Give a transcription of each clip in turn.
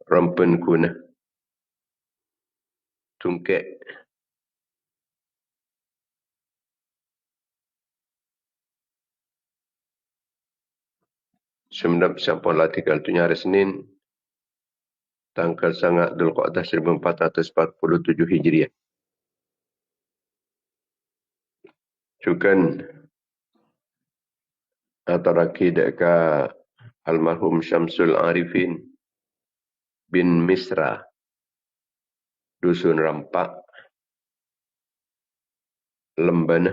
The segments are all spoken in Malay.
Rampen kuna. Tungkek. Semenap sampun latihkan tunya hari Senin. Tanggal sangat Dhul Qa'dah 1447 Hijriah. Cukan atau raki deka almarhum Syamsul Arifin bin Misra. Dusun Rampak. Lemban.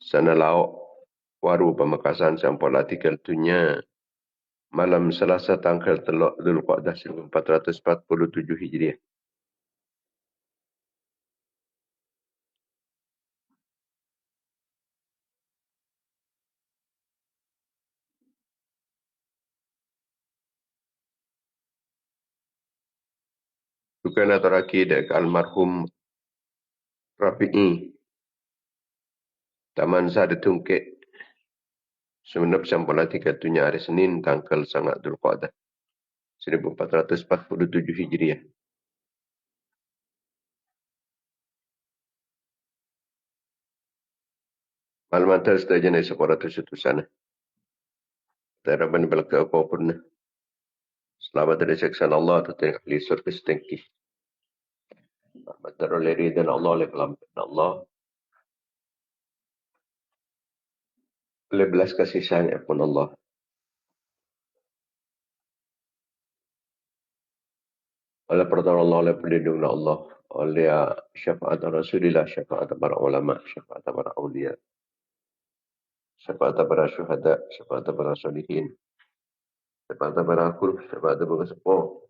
Sana lauk. Waru Pamekasan sampun latihkan tunya. Malam Selasa tanggal teluk Dhul Qa'dah 1447 Hijriah. Bukan atau raki dek almarhum Rafi'i. Taman Sada Tungkek. Semenap sampun latihkan tunya hari Senin tanggal sangat Dhul Qa'dah 1447 Hijriah. Maklumat sedaja naik sekolah tersebut sana. Terapan belakang apapun. Selamat dari seksan Allah atau tengah ahli surga setengki. Rahmat oleh ridhan Allah, oleh kelampian Allah. Oleh belas kasih sayang pun Allah. Oleh pertolongan Allah, oleh perlindungan Allah. Oleh syafaat Rasulullah, syafaat para ulama, syafaat para awliya. Syafaat para syuhada, syafaat para solihin. Syafaat para akur, syafaat para sepuh.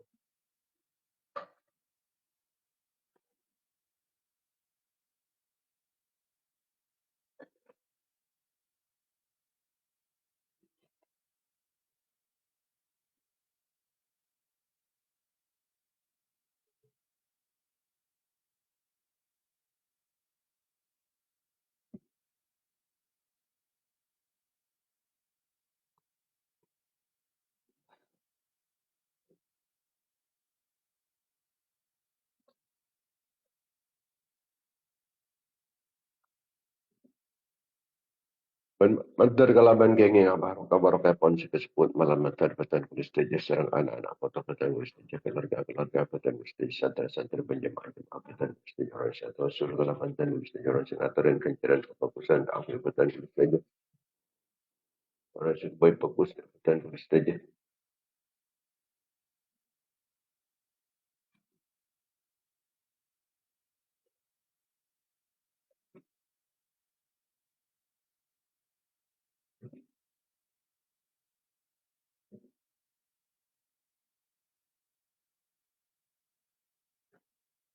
Mantar kalaban gengeng kabar pon sebut malam mantar petan kulistaja serang anak-anak kota petan kulistaja keluarga petan kulistaja santri penjemaah petan kulistaja orang satu usul kalaban petan kulistaja orang senator dan kencaran kefokusan akhir petan kulistaja orang sebaik fokus petan kulistaja.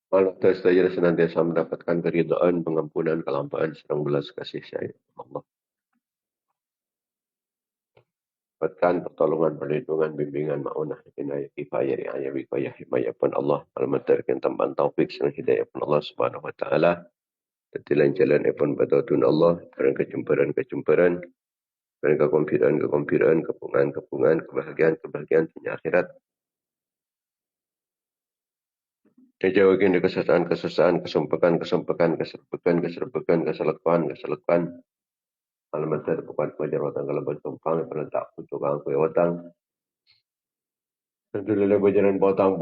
Malam kulistaja senantiasa mendapatkan keridhaan, pengampunan, kelampaan, serang belas kasih sayang Allah. Dapatkan pertolongan, perlindungan, bimbingan, ma'unah, inayah, kifayah, riayah, wikayah, himayah pun Allah. Al-Matarkan tambahan taufik, serang hidayah pun Allah subhanahu wa ta'ala. Tetilan jalan pun batutun Allah. Dan kejumperan, dan kekompiran, kepungan, kebahagiaan dunia akhirat. Dijauhkan dari kesesaan, kesempekan, keserbekan. Al-Matar bukan wajar watang kalau bertumpang, pelentak untuk angkui watang. Alhamdulillah berjalan potang.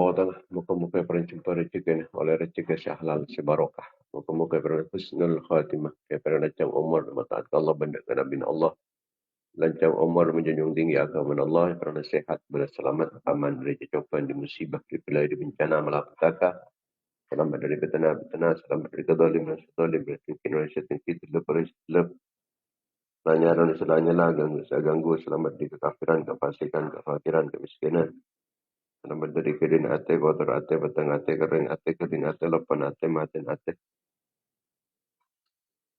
Muka-muka perencumpa rezeki oleh rezeki sehalal sebarokah. Muka-muka husnul khatimah. Kepada lancang umur mataat Allah benda Nabi Allah. Lancang umur menjunjung tinggi agama Allah. Kerana sehat, berselamat, aman dari cecauan, di musibah, di belai, di bencana, malapetaka. Selamat dari bencana, selamat dari kezalim, dari tingkin, dari setingki, terlep. Selanya ganggu, selamat dari kekafiran, kefasikan, kefakiran, kemiskinan. Selamat dari kedin ate, kotor ate, petang ate, kering ate, kedin ate, lepan ate, maten ate.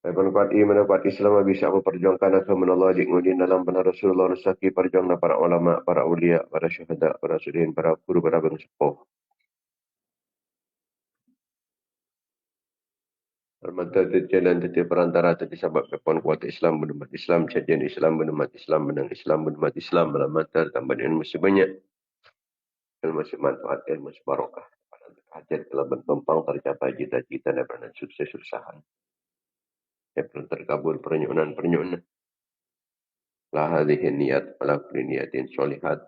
Kuat iman, kuat Islam bisa memperjuangkan agama Allah diingudin dalam benar Rasulullah Rasaki perjuangan para ulama, para ulia, para syuhada, para sudihin, para guru, para bangsepuh. Almanta jalan tetapi perantara tadi sebab kepon kuat Islam, benumat Islam, cajian Islam, benumat Islam, menang Islam, benumat Islam, almanta tambah dengan mesti banyak. ilmu semanfaat, ilmu sebarokah. Hajat telah bertumpang tercapai cita-cita dan pernah sukses usaha. Yang pernah terkabul pernyunan. La hadhihi niyat ala kulli niyatin sholihat.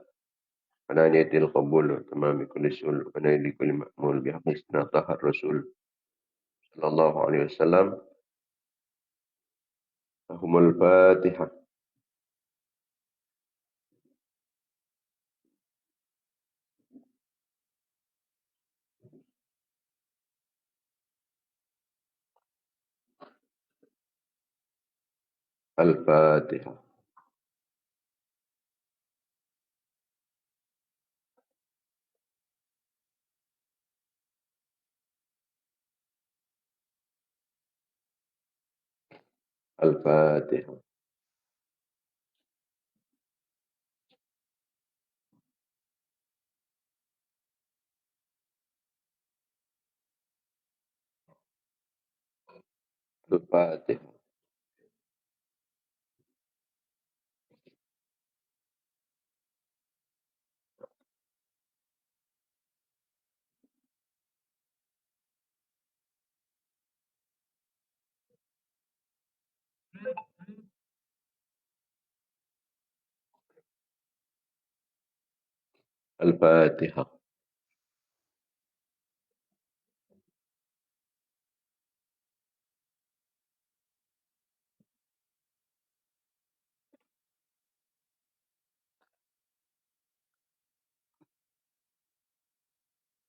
Wana niyatil qabul tamami kulli sul. Wana li kulli ma'mul bihabisna tahar rasul. Sallallahu alaihi wasallam. Ahumul fatihah. Al-Fatihah. Al-Fatihah. Al-Fatihah. Al-Fatihah.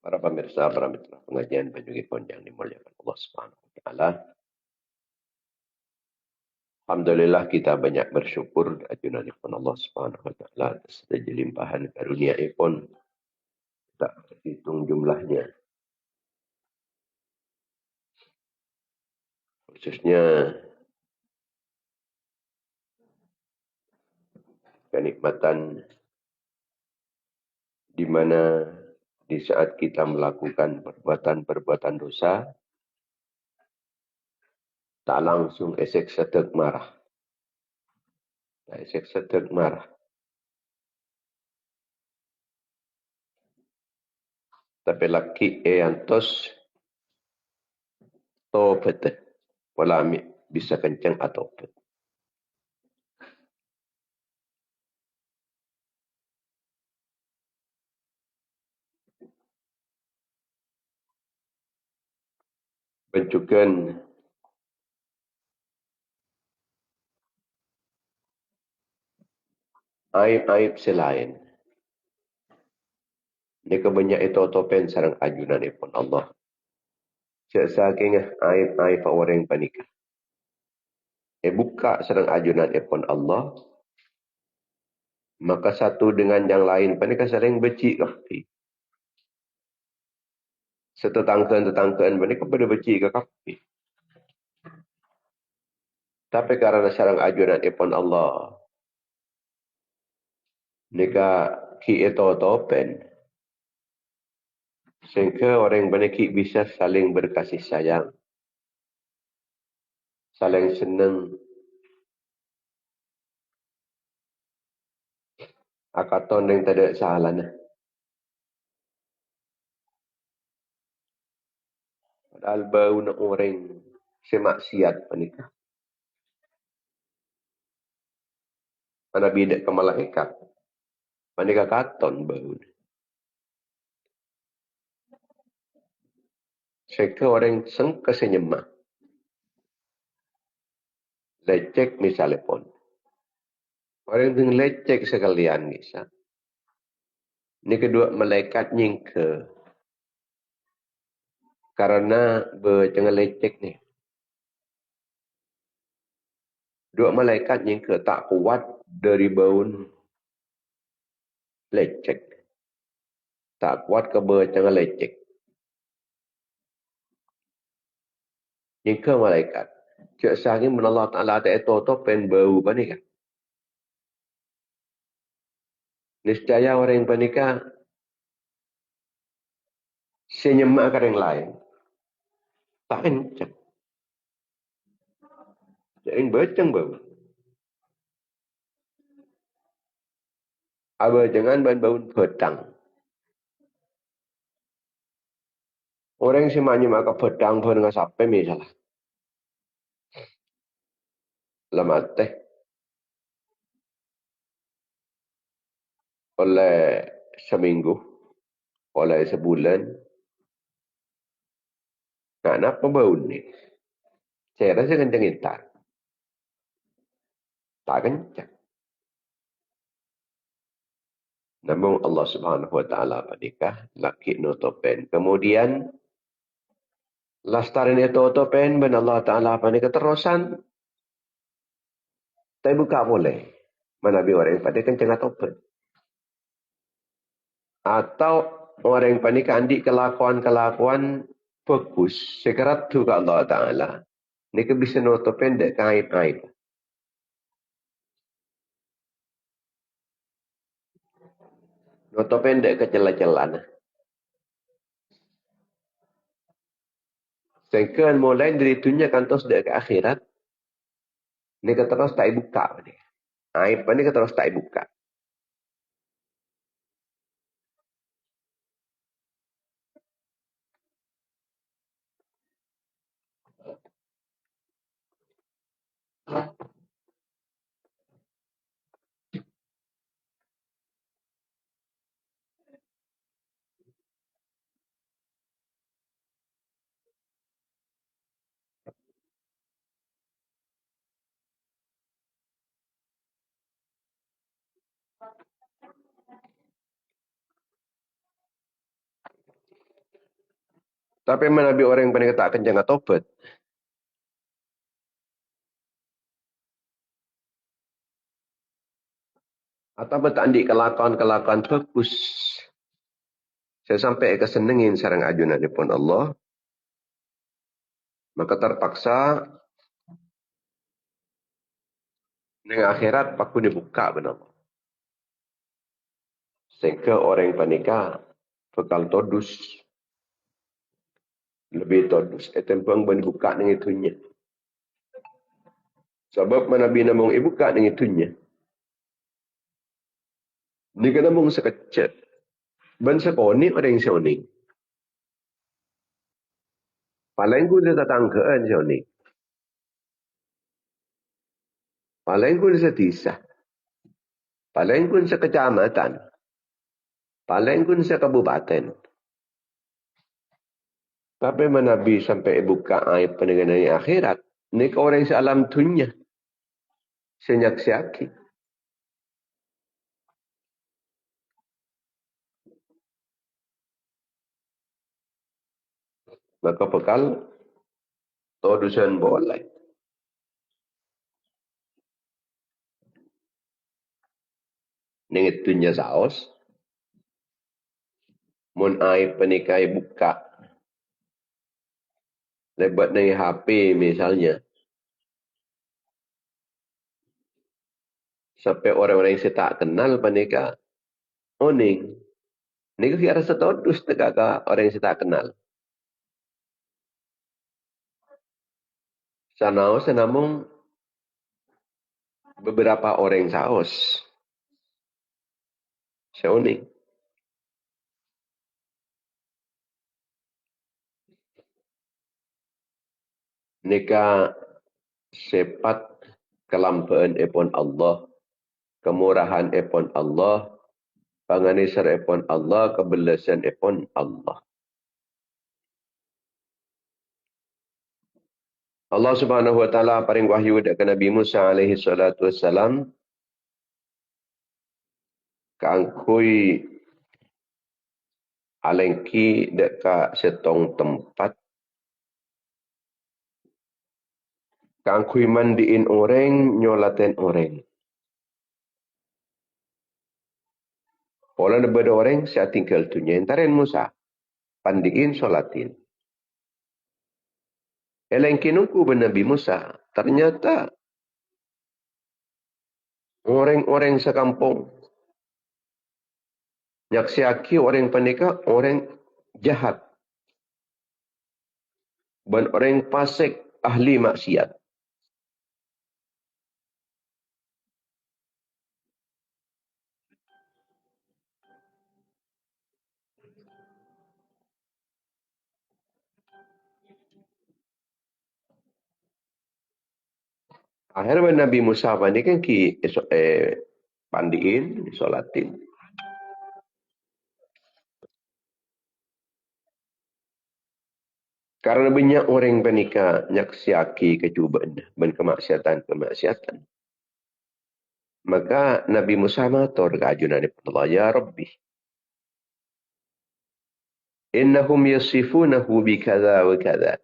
Para pemirsa, para mitra pengajian Panjungipun yang dimuliakan Allah Subhanahu wa taala. Alhamdulillah kita banyak bersyukur ajunanipun Allah Subhanahu wa taala atas segala limpahan karunia-Ipun tak terhitung jumlahnya. Khususnya kenikmatan di mana di saat kita melakukan perbuatan-perbuatan dosa tak langsung esek setek marah. Tak esek setek marah. Tapi laki yang tos tobat. Wala bisa kencang atau tobat. Bencukan aib-aib selain. Nika banyak itu topen sarang ajunan ipun Allah. Saking aib-aib orang panikah. Buka sarang ajunan ipun Allah. Maka satu dengan yang lain panikah saling becik kaki. Setetangkan panikah pada becik kaki. Tapi karena sarang ajunan ipun Allah. Nika ki itu topen. Sehingga orang panikah bisa saling berkasih sayang. Saling senang. Akaton yang tak ada salahnya. Padahal bau na orang semaksiat panikah. Mana bidak ke malaikat. Panikah katon bau. Sehingga orang sengka senyemah. Lecek misalnya pun. Orang yang lecek sekalian bisa. Ini kedua malaikat nyingke. Karena jangan lecek nih. Dua malaikat nyingke tak kuat dari bau lecek. Tak kuat ke jangan lecek. Nyingke malaikat. Cik sahih menallah ta'ala tak itu pen bau panikah. Niscaya orang yang panikah senyemak ke yang lain. Tak encak. Jadi beceng bau. Aba jangan ban bau petang. Orang semaknya maka pedang pun dengan sampai misalnya. Lemat teh. Oleh seminggu. Oleh sebulan. Nah, kenapa bau ni? Saya rasa kencang tak. Tak kencang. Namun Allah Subhanahu Wa Taala padikah laki nutupen. Kemudian lastarin itu nutupen ben Allah Taala padikah terusan. Tapi buka boleh. Manabi orang pada kencang nutupen. Atau orang yang panik andi kelakuan-kelakuan bagus. Sekerat tu ke Allah Ta'ala. Ini ke bisa nutupen dek aib-aib. Nutupen dek kecelah-celah. Sehingga mulai dari dunia kantos dek ke akhirat. Ini ke terus tak buka. Aib ini ke terus tak buka. Tapi menabi orang yang panik tak kencang tobat. Atau bertandi kelakuan-kelakuan bagus. Saya sampai kesenengin sarang ajunan pun Allah. Maka terpaksa dengan akhirat paku dibuka benar. Sehingga orang panika bekal todus. Lebih todus. Etempang ben buka dengan itunya. Sebab mana bina mong ibuka dengan itunya. Ni kena mong sekecet. Ben sekoni orang yang seoning. Paling pun saya tatangkaan seoning. Paling pun saya tisah. Paling pun saya kecamatan. Paling pun saya kabupaten. Tapi mana Nabi sampai buka aib pendengaran akhirat. Ni ke orang sealam dunia. Senyak-siaki. Maka bekal todusan boleh. Ni dunia saos. Mun aib penikai buka. Lebat ni HP misalnya. Sampai orang-orang yang saya tak kenal panika. Oning. Ni kira setodus tegak orang yang saya tak kenal. Sanau senamung beberapa orang saos. Seoning. Nika sepat kelampaan epon Allah. Kemurahan epon Allah. Panganisar epon Allah. Kebelasan epon Allah. Allah Subhanahu wa taala paring wahyu dekat Nabi Musa alaihi salatu wassalam kangkui alengki dekat setong tempat kangkui mandiin orang nyolaten orang. Pola nebada orang saya tinggal dunia entarin Musa pandiin solatin. Elengki nungku Nabi Musa ternyata orang-orang sekampung nyaksiaki orang panika orang jahat. Dan orang fasik ahli maksiat. Akhirnya Nabi Musa ni kan pandiin, solatin. Karena banyak orang penika nyaksiaki kecubaan dan kemaksiatan. Maka Nabi Musa matur ke ajunan Allah, ya Rabbi, innahum yasifunahu bikadha wa kadha.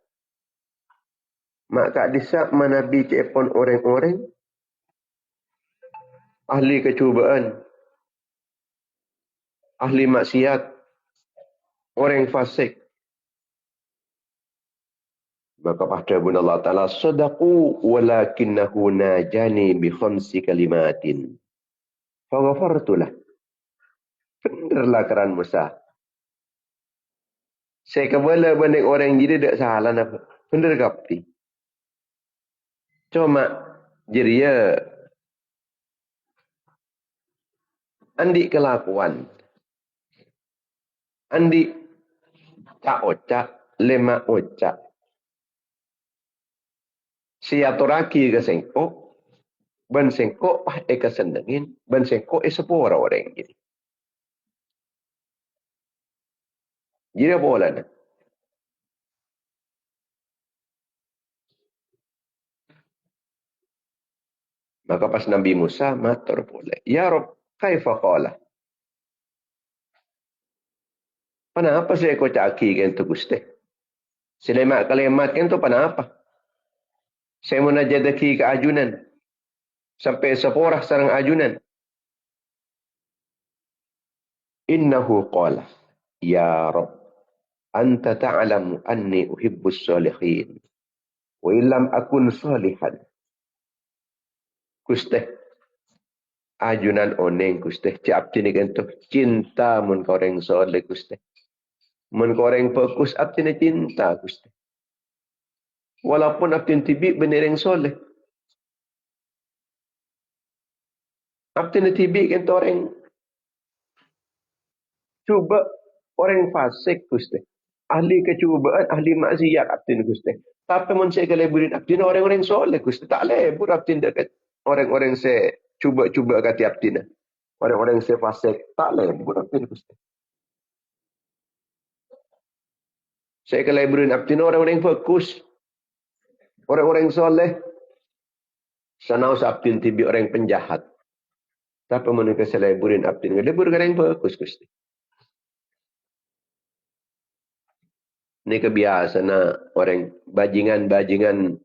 Maka disak manabi cepon orang-orang ahli kecubaan, ahli maksiat, orang fasik. Maka pada bunda Allah Ta'ala, sadaqu walakinnahu najani bi khamsi kalimatin. Faghafartulah. Benarlah keran Musa. Saya kebala banding orang jadi tak salah apa. Benar kapti. Cuma jadi ya andi kelakuan. Andi cak ocak, lema ocak. Siaturaki ke sengkok. Ban sengkok eka sendengin. Ban sengkok sepura orang jadi. Jadi apa lah nak? Maka pas Nabi Musa matur pula. Ya Rob, kaifa qala? Kenapa saya kau caki kan tu Gusti? Selemak kalimat kan tu kenapa? Saya munajadaki ke ajunan. Sampai seporah sarang ajunan. Innahu qala. Ya Rob, anta ta'alamu anni uhibbus salihin. Wa illam akun salihan. Gusti. Ajunan oneng Gusti. Ciap sini kan tu. Cinta mun koreng soleh Gusti. Mun koreng fokus abdi cinta Gusti. Walaupun abdi tibik benar yang soleh. Abdi tibik kan orang cuba orang fasik Gusti. Ahli kecubaan, ahli maksiat abdi Gusti. Tapi mun saya keleburin abdi orang-orang soleh Gusti. Tak lebur abdi dekat orang-orang saya cuba-cuba kati abdi. Orang-orang saya fasik. Tak lebur abdi Gusti. Saya keleburin abdi orang-orang fokus. Orang-orang soleh. Sanau sabtin tibi orang penjahat. Tapi mereka seleburin abdi. Lebur orang fokus Gusti. Ini kebiasaan orang bajingan-bajingan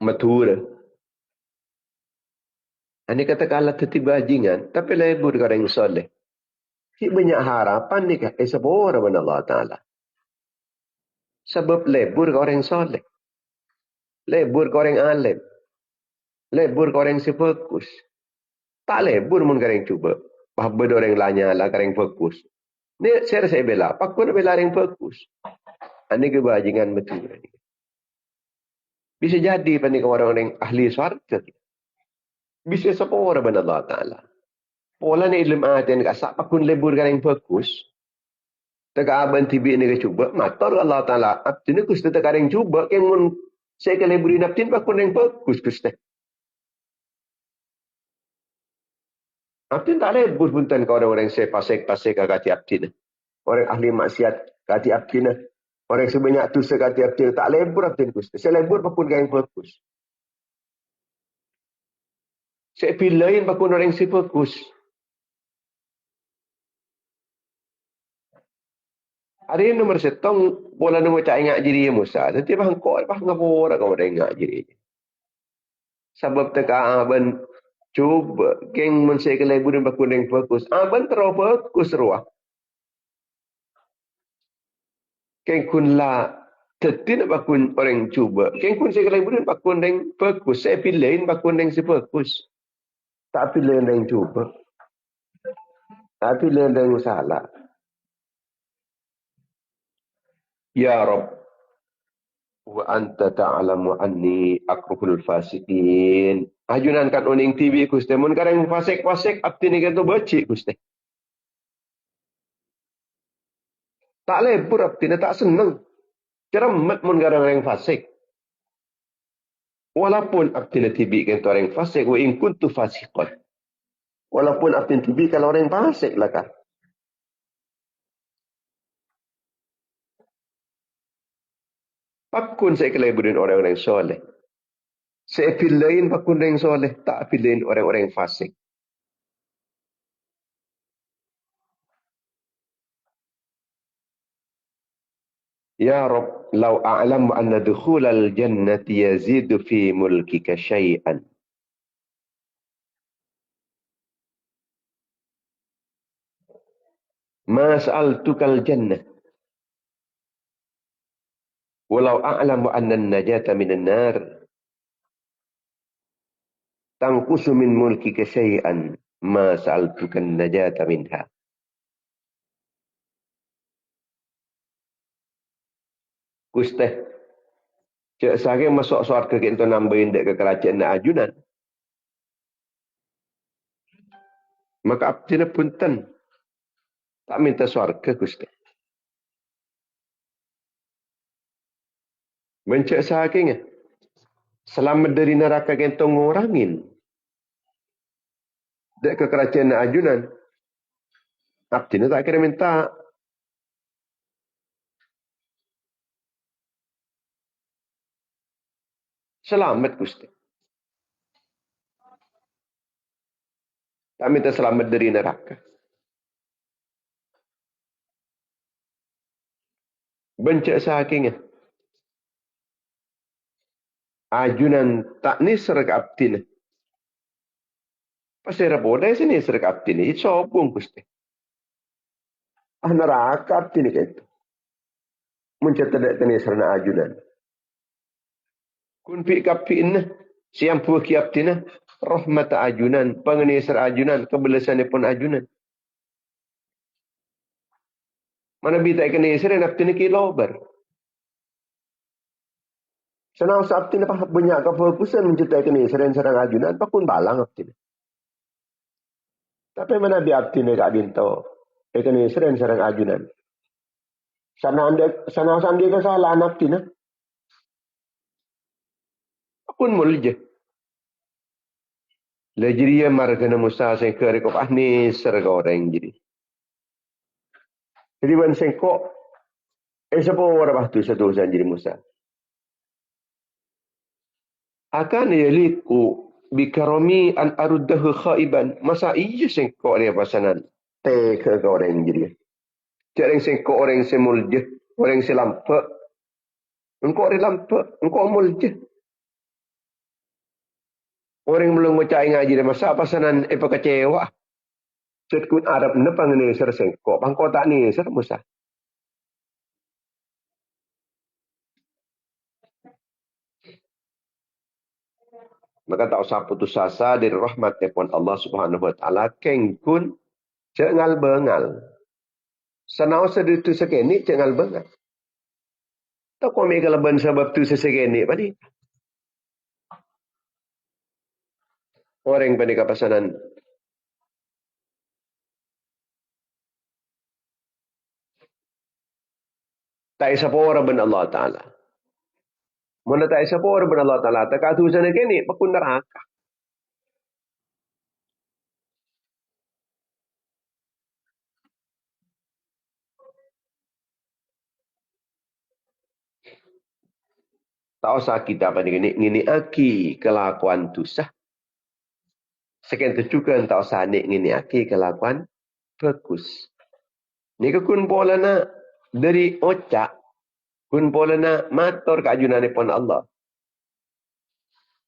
matur. Ini katakanlah teti bajingan. Tapi lebur orang soleh. Si banyak harapan ni kah? Sepura mana Allah Ta'ala. Sebab lebur ke orang soleh. Lebur ke orang alim. Lebur ke orang si fokus. Tak lebur mun orang cuba. Bahawa orang lanyala ke orang fokus. Ni saya bela. Pak pun bela orang fokus. Ini kebajingan betul. Bisa jadi pada orang-orang ahli syarga. Bisa sepura mana Allah Ta'ala. Pola ni ilmu aten kasak. Pak pun lebur ke orang fokus. Teka aban tibi ni ke cuba. Matar Allah Ta'ala. Abdi ni kusti teka orang cuba. Yang mun saya ke leburin abdi ni pak pun yang fokus kusti. Abdi tak lebur punten ke orang-orang saya pasik-pasik ke kati abdi ni. Orang ahli maksiat kati abdi ni. Orang sebanyak tu sekati abdi ni. Tak lebur abdi ni kusti. Saya lebur pak pun yang fokus. Saya pilihin pak pun orang si fokus. Hari ini nomor setong. Bola nombor cak ingat diri Musa. Nanti bah kau ngapura kau dah ingat diri. Sebab teka aban cuba geng men saya ke leburin bakun yang fokus. Aban terlalu fokus ruah. Geng kun la tetin bakun orang cuba. Geng kun saya ke leburin bakun yang fokus. Saya pilihin bakun yang si fokus. Tak pilihin yang cuba. Tak pilihin yang salah. Ya Rabb. Wa anta ta'alamu anni akruhul fasikin. Ajunan kan oning TV Gusti. Mun kareng fasik-fasik abdi ni kan tu becik Gusti. Tak lebur abdi ni tak senang. Ceremet mun kareng fasik. Walaupun abtina tibi kan orang fasik, wa in kuntu fasiqan. Walaupun abtina tibi kalau orang fasik lah kan. Pakun saya kelebihan orang-orang soleh. Saya pilihin pakun orang soleh, tak pilihin orang-orang fasik. Ya Rabb, lau a'lamu anna dukhulal jannati yazidu fi mulkika syai'an. Ma sa'altukal jannah. Walau a'lamu anna najata minan nar. Tangkusu min mulkika syai'an. Ma sa'altukan najata minha. Kusteh. Cik sehari masuk suarga kita nambahin dek ke kerajaan nak ajunan. Maka abdina punten. Tak minta suarga kusteh. Mencik sehari selamat dari neraka kita ngurangin. Dek ke kerajaan nak ajunan. Abdina tak kira minta. Selamat Gusti. Tak minta selamat dari neraka. Bencak sahakinya. Ajunan tak nisar ke abdina. Pasal raboda sini nisar ke abdina. Itu sobong Gusti. Neraka abdina ke itu. Mencak tidak nisar na ajunan. Kun fi kapin siang puki abdina. Rahmat ajunan. Pengenisar ajunan. Kebelasan pun ajunan. Mana bita ikan nisar yang abdina kilobar. Senang sabtin apa banyak kefokusan mencetak ini sering ajunan pakun balang abtin. Tapi mana bi abtin gak dinto. Ini sering ajunan. Sana sandi kesalahan abtin. Pakun mulje. Lejiriya margana Musa sengkari kop ahni serga orang jadi. Jadi ban sengkok sepo orang bahtu satu jadi Musa. Akan yaliku bikarami an aruddahu khaiban. Masa iya sengkok dia pasanan. Teka ke orang jadi. Jarang sengkok orang semulje. Orang selampak. Engkau orang lampak. Engkau mulje. Orang belum ngecai ngaji dia masa pasanan kecewa. Setkun Arab nepang ni ser sengkok. Bangkot tak ni ser Musa. Maka tak usah putus asa dari rahmat daripada Allah Subhanahu Wa Taala. Kengkun cengal bengal. Sanau sedutu sekeni cengal bengal. Tak kau mereka leban sebab tu sesekeni padi. Orang pada kapasanan. Tak isa po orang ben Allah Taala. Muna tak isa po orang ben Allah Taala. Tak katusan keni pakun neraka. Tak usah kita pada ngini aki kelakuan tu sah. Sekian tercukan tak usah ngini aki kelakuan bagus. Ni kun pola na dari ocak kun pola na mator kajunan pun Allah.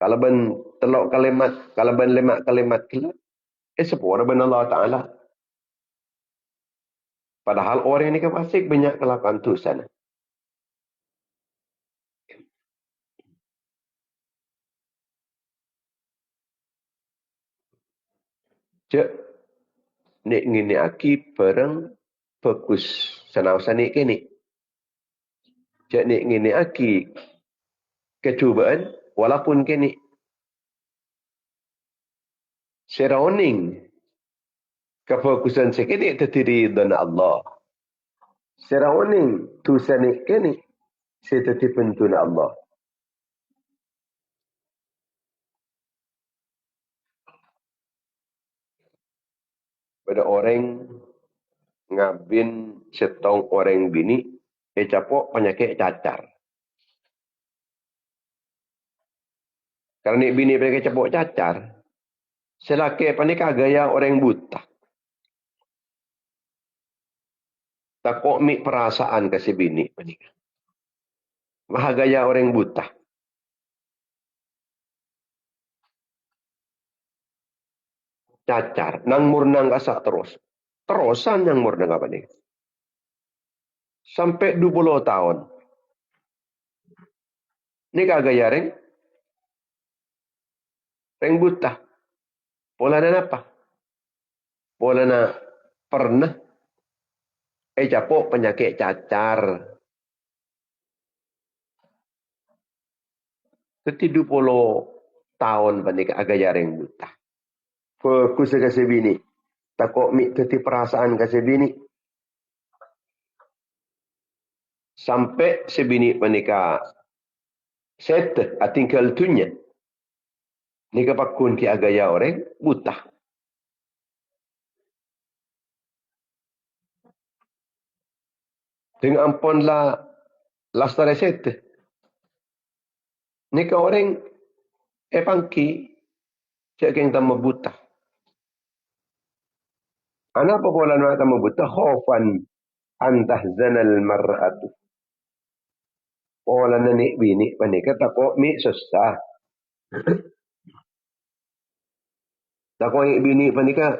Kalau ben telok kalimat, kalau ben lemak kalimat kelak, sepura ben Allah Taala. Padahal orang ini fasik banyak kelakuan tu sana. Cek ni ngini aki perang fokus senausa ni kini. Cek ni ngini aki kecubaan walaupun kini surrounding kefokusan sekini terdiri dan Allah. Surrounding tu sana kini saya tetap pentun Allah. pada orang ngabin setong orang bini, capok penyakit cacar. Karena bini penyakit capok cacar, selaki panika gaya orang buta. Takok mi perasaan kasih bini panika. Maha gaya orang buta. Cacar, nang murnang kasak terus. Terusan yang murnang apa nih? Sampai 20 tahun. Ini kagak ya reng buta. Pola na apa? Pola na pernah capok penyakit cacar. Keti 20 tahun panik agak jareng buta. Fokus kasih bini. Takok mi keti perasaan kasih bini. Sampai sebini panika set tinggal tunya. Nika pakun ki agaya orang buta. Dengan ampun lah lastare set. Nika orang pangki cek yang tambah buta. Ana apa pola nak tambah buta? Khofan antah zanal mar'atu. Pola nenek bini panika takok mi susah. Takok bini panika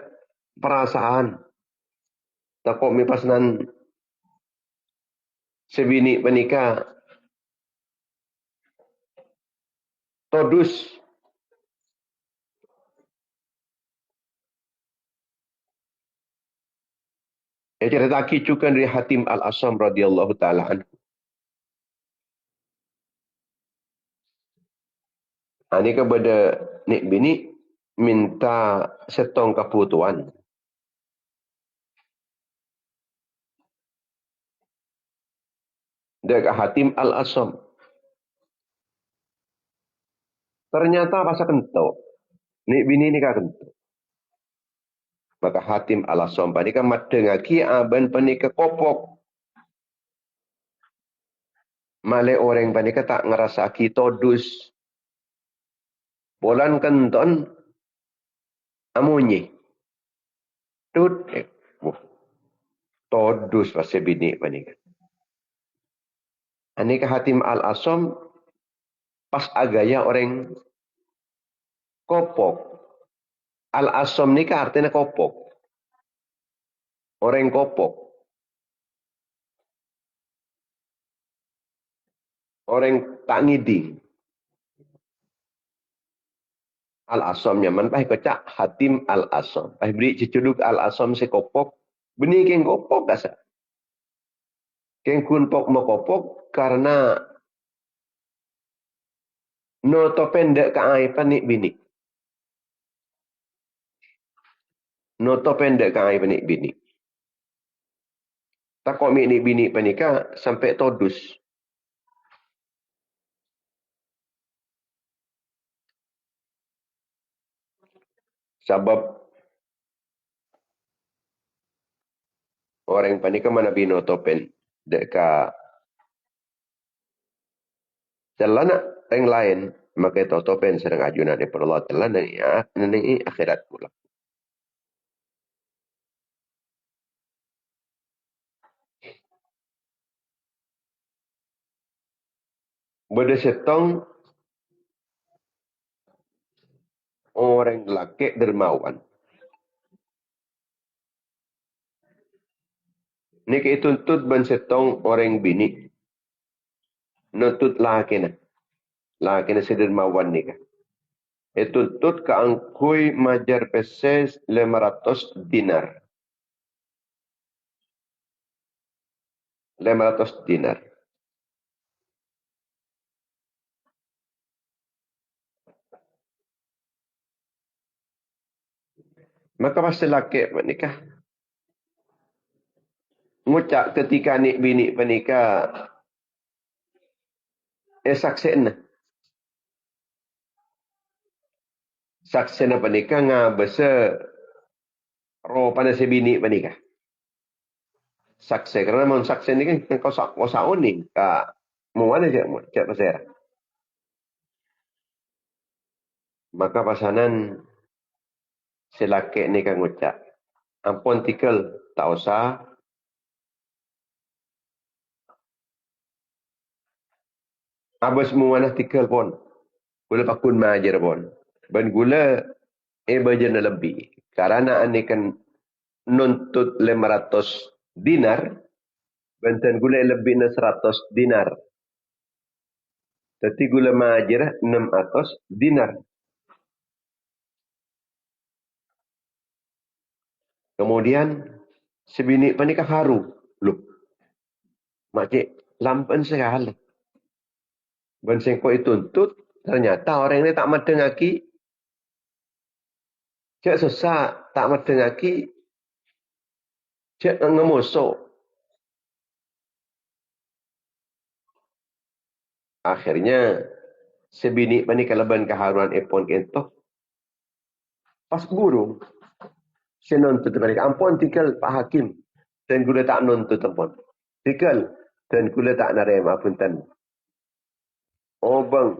perasaan. Takok mi pasnan sebini panika todus. Cerita kicukan dari Hatim Al-Asam radhiyallahu taala anhu. Ini kepada nik bini minta setong kebutuhan. Dekat Hatim Al-Asam. Ternyata pas kento. Nik bini ni kento. Maka Hatim Al-Asam panika madengaki aban panika kopok. Male orang panika tak ngerasa todus. Bolan kenton amunyi. Tut todus pas bini panika. Ini ke Hatim Al-Asam pas agaya orang kopok. Al-Asam ni artinya kopok. Orang kopok. Orang tak ngiding. Al-Asam nyaman. Pah kocak Hatim Al-Asam. Pah beri cecuduk Al-Asam si kopok. Benih keng kopok kasa. Keng kunpok mau kopok karena noto pendek keaipan ni bini. Noto pendek keaipan ni bini. Takok mi ni bini panika sampai todus. Sebab orang panika mana bino topen deka celana yang lain maka topen sedang ajunan di Allah celana ya ini akhirat pula. Beda setong orang laki dermawan. Ni tuntut ban setong orang bini. Nuntut laki na. Laki na si dermawan ni ka. Tuntut ka angkuy majar peses 500 dinar. 500 dinar. Maka pas laki menikah. Ngucak ketika ni bini menikah. Saksena. Saksena menikah ngabasa Roh pada sebini panikah. Sakse karena mau sakse ni kan kau sauning ka mau mana cak pasera. Maka pasanan selake ni kan ngucap. Ampun tikel tak usah. Abas mu mana tikel pun. Gula pakun majer pun. Ben gula bajen lebih. Karena ane kan nuntut 500 dinar. Benten gula lebih na 100 dinar. Tapi gula majer 600 dinar. Kemudian sebini panikah haru. Loh. Makcik lampan sekali. Ben sengko itu tuntut. Ternyata orang ini tak madengaki. Cak susah tak madengaki. Cak ngemusuk. Akhirnya sebini panikah leban keharuan epon kentok. Pas guru. Saya nuntut mereka. Ampun tinggal Pak Hakim. Dan gula tak nuntut ampun. Tinggal. Dan gula tak narema punten. Oh bang.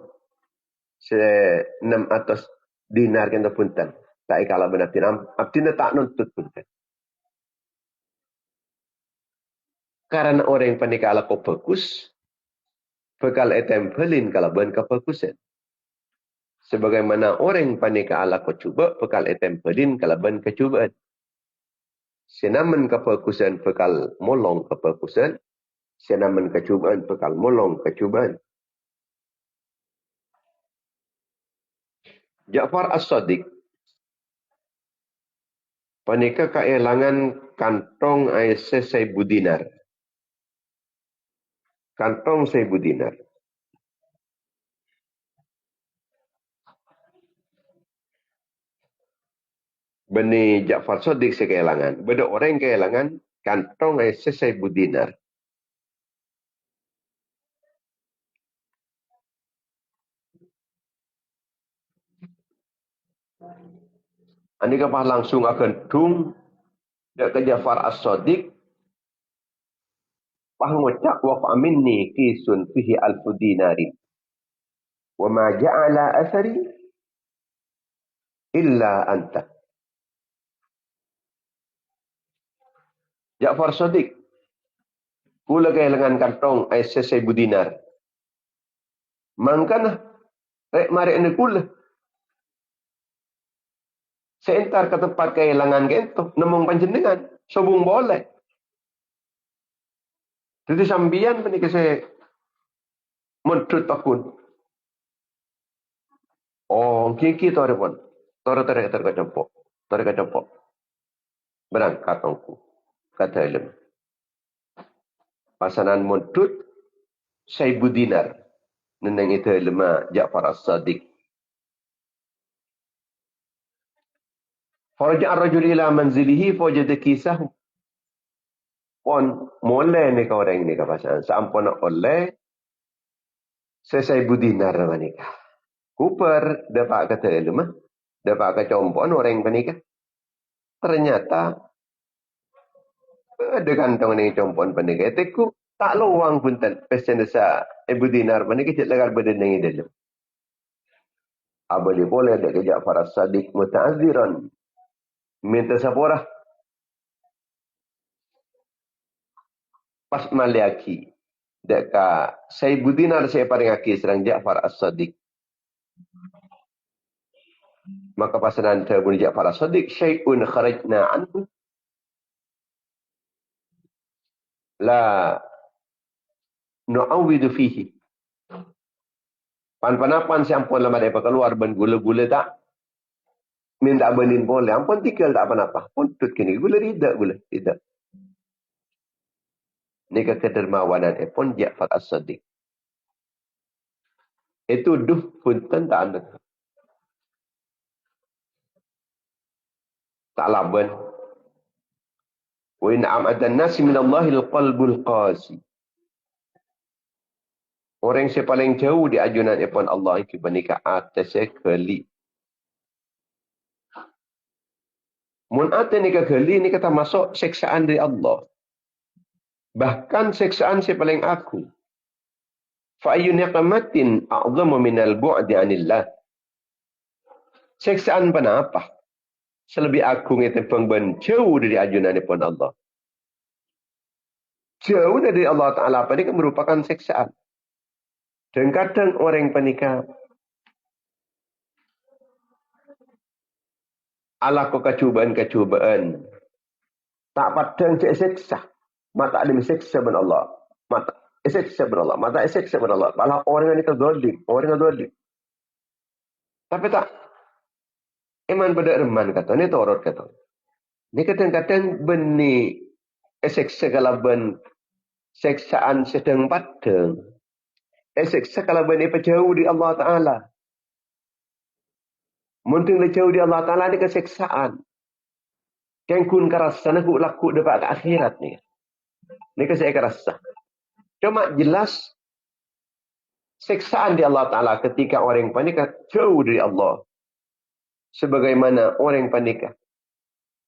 Saya 600 dinar kena punten. Tak ikalah benar. Abdina tak nuntut punten. Karena orang yang panik ala kau fokus. Bekal etempelin kalau ben kefokusan. Sebagaimana orang yang panik ala kau cuba. Bekal etempelin kalau ben kecubaan. Senaman kefokusan bekal molong kefokusan. Senaman kecubaan bekal molong kecubaan. Ja'far As-Sadiq. Panika keelangan kantong Aisyah 1,000 dinar. Kantong 1,000 dinar. Bani Ja'far As-Sadiq sekeelangan. Beda orang keelangan kantong Aisyah 1,000 dinar. Ini kapal langsung akan tung ke Ja'far As-Sadiq. Pangucap wa minni kisun fihi alfu dinarin. Wa ma ja'ala athari illa anta. Ja'far As-Sadiq. Kula kehilangan kantong Aisyah 1,000 dinar. Mangkana rek mari ni kula. Saya entar ke tempat kehilangan gitu. Nemung panjenengan. Sobung boleh. Jadi sambian menikah saya mendut pakun. Oh, kiki tore pun. Tore terkecempok. Tore kecempok. Berangkat aku. Kata ilmu. Pasanan mendut 1,000 dinar. Neneng itu ilmu Ja'far As-Sadiq. Faraja ar-rajul ila manzilihi fawajada kisah. Pon moleh ni kau orang ni ka pasangan. Sampun oleh 1,000 dinar menikah. Cooper dapat kata ilmu. Dapat kecompon orang menikah. Ternyata ada kantong ni compon menikah. Teku tak luang pun tan. Pesen sa 1,000 dinar menikah cik lagar badan yang dalam. Abali boleh ada kejap para sadik muta'aziran. Minta saporah. Pas maliaki. Deka 1,000 dinar saya paling aki serang Ja'far As-Sadiq. Maka pasanan terbunyi Ja'far As-Sadiq. Syai'un kharajna anhu. La nu'awidu fihi. Pan-panapan siampun lama daripada keluar ben gula-gula tak. Minta benin boleh. Ampun tinggal tak apa-apa. Puntut kini. Gula tidak. Gula tidak. Ini kedermawanan pun Ja'far As-Sadiq. Itu duh punten tak ada. Tak laban. Wa in'am adan nasi minallahil qalbul qasi. Orang yang paling jauh di ajunan ipon Allah itu benika atas sekali. Mun ate ni kegeli ni kata masuk siksaan dari Allah. Bahkan siksaan si paling aku. Fa ayyu niqmatin a'zamu minal bu'di 'anillah. Siksaan apa? Selebih agung itu pengben jauh dari ajunan pun Allah. Jauh dari Allah Ta'ala apa ini merupakan siksaan. Dan kadang orang penikah ala kecubaan-kecubaan. Tak padang cek siksa. Mata ada siksa ben Allah. Mata siksa ben Allah. Mata siksa ben Allah. Malah orang ini kezolim. Orang kezolim. Tapi tak. Iman pada reman kata. Ini torot kata. Ini kadang-kadang benih. Siksa kalau ben. Siksaan sedang padang. Siksa kalau ben ini jauh di Allah Ta'ala. Mungkin jauh di Allah Ta'ala ini kesiksaan. Kengkun kerasa nak laku dapat ke akhirat ni. Ni saya kerasa. Cuma jelas siksaan di Allah Ta'ala ketika orang panik jauh dari Allah. Sebagaimana orang panik.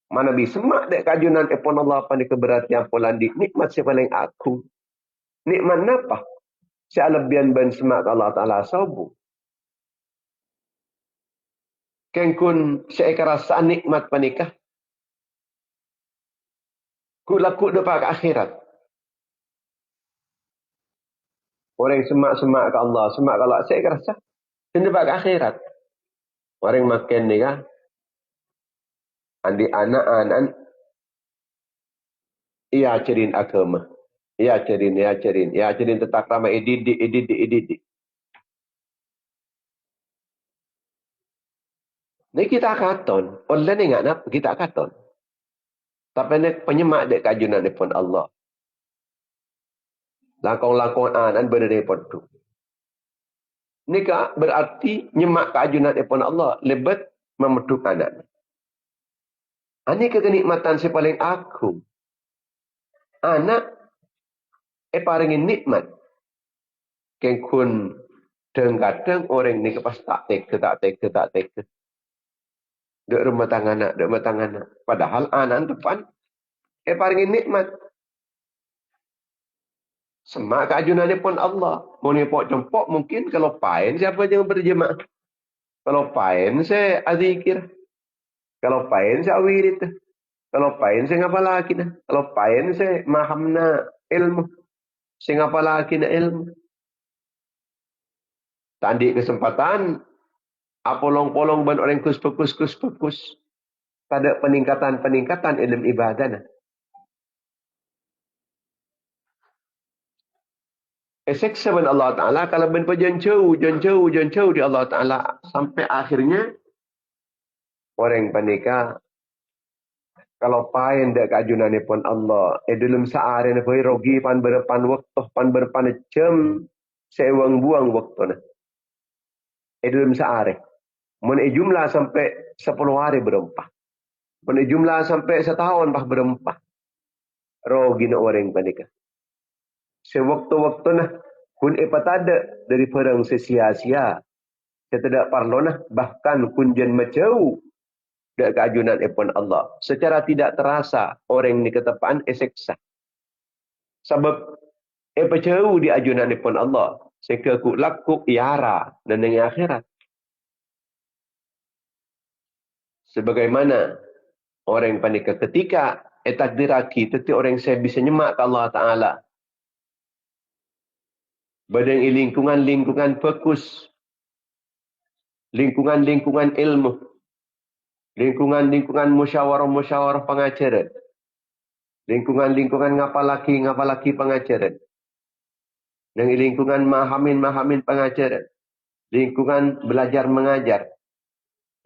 Mana bisa mak dek kajunan epon Allah panik berarti yang polandi. Nikmat si paling aku. Nikmat apa? Si alebian ben semak Allah Ta'ala sabu. Kengkun saya kerasa nikmat panikah. Ku laku dapat ke akhirat. Orang semak-semak ke Allah. Semak ke Allah. Saya kerasa. Dia dapat ke akhirat. Orang makan ni kan. Andi anak-anak. Ia cerin agama. Ia cerin tetap ramai edidik. Ni kita katon. Orang ni ingat apa? Kita katon. Tapi ni penyemak dek kajunan ni pun Allah. Langkong-langkong anan berdiri pun tu. Ni berarti nyemak kajunan ni pun Allah. Lebet memeduk anak. Ini kenikmatan si paling agung. Anak paringin nikmat. Kengkun kadang orang ni kepas tak teka. Dek rumah tangga anak. Padahal anak depan paringin nikmat. Semak keajunan pun Allah. Mau nipok jempok mungkin kalau pain siapa yang berjemaah. Kalau pain saya azikir. Kalau pain saya wirid. Kalau pain saya ngapa lagi nah. Kalau pain saya mahamna ilmu. Saya ngapa lagi na ilmu. Tandi kesempatan apolong-polong ban orang kus. Pada peningkatan ilmu ibadah nah. Seksa ben Allah Ta'ala kalau ben pajan jauh di Allah Ta'ala sampai akhirnya orang panika kalau pain dak kajunan pun Allah dalam sehari ni boleh rogi pan berpan waktu pan berpan jam sewang buang waktu nah dalam sehari mun jumlah sampai 10 hari berempah mun jumlah sampai setahun bah berempah rogi na orang panika sewaktu-waktu nah kun patada dari perang sia-sia tidak parlo nah bahkan kunjen macau dak keajunan pun Allah secara tidak terasa orang ni ketepaan seksa sebab jauh di ajunan pun Allah sehingga ku laku iara dan yang akhirat sebagaimana orang panika ketika takdiraki tetapi orang saya bisa nyemak ke Allah Ta'ala badan lingkungan fokus lingkungan ilmu lingkungan musyawarah pengajaran lingkungan ngapalaki pengajaran dan lingkungan mahamin pengajaran lingkungan belajar mengajar